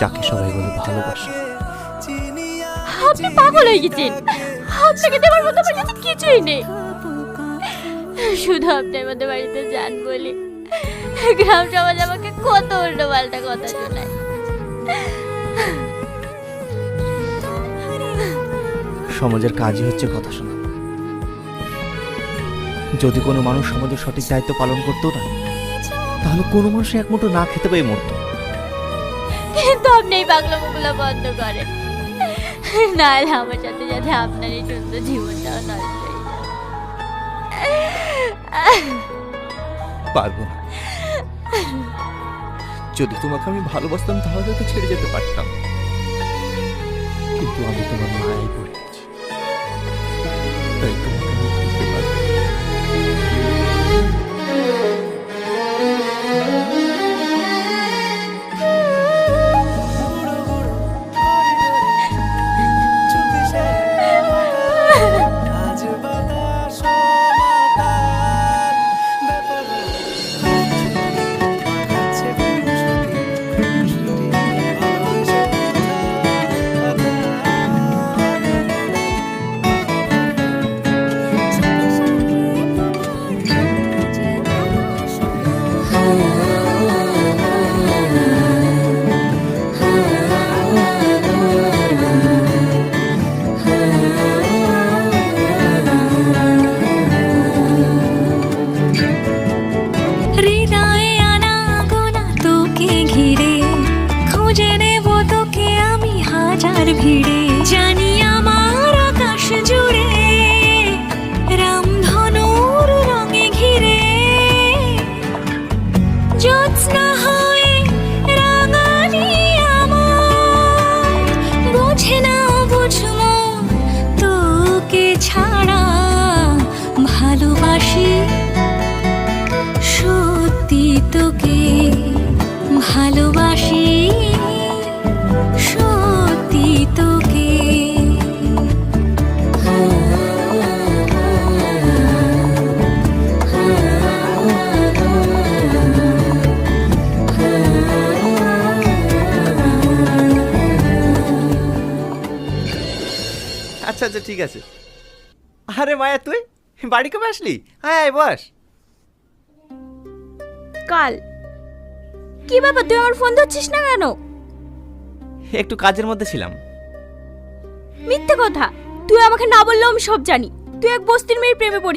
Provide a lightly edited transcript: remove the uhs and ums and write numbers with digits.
যাকে সবাই বলে ভালোবাসা। আপনি পাগল হয়ে গেছেন। আপনাকে দেওয়ার মতো আমার কাছে কিছুই নেই। শুধু আপনি আমাদের বাড়িতে যান বলে গ্রাম সমাজ আমাকে কত উল্টো পাল্টা কথা শোনায়। সমাজের কাজই হচ্ছে কথা শোনা। যদি কোনো মানুষ সমাজের সঠিক দায়িত্ব পালন করতো না, তাহলে কোনো মানুষ এক মুঠো না খেতে পেয়ে মরতো। কিন্তু আপনি এই পাগলামোগুলো বন্ধ করেন, নাহলে আমার সাথে সাথে আপনার এই সুন্দর জীবনটাও নষ্ট হয়ে যাবে। পারবো না। যদি তোমাকে আমি ভালোবাসতাম তাহলে তো ছেড়ে যেতে পারতাম, কিন্তু আমি তোমার মায়ায় পড়ে গেছি, তাই তোমাকে আমি ভুলতে পারবো না। হৃদয়ে আনা গোনা তোকে ঘিরে, খুঁজে নেব তোকে আমি হাজার ভিড়ে। জানি আমার আকাশ জুড়ে রামধনুর রঙে ঘিরে, জ্যোৎস্না হয়ে রাঙানি আমার। বুঝে না বুঝবো তোকে ছাড়া, ভালোবাসি সত্যি তোকে, ভালোবাসি সত্যি তোকে। আচ্ছা আচ্ছা ঠিক আছে। আরে মায়া, তুই বাড়ি কবে আসলি? হ্যাঁ আয় বস। কাল। কি বাবা, তুই আমার ফোন ধরছিস না কেন? একটু কাজের মধ্যে ছিলাম। মিথ্যে কথা। তুই আমাকে না বললেও আমি সব জানি। তুই এক বস্তির মেয়ের প্রেমে পড়ি।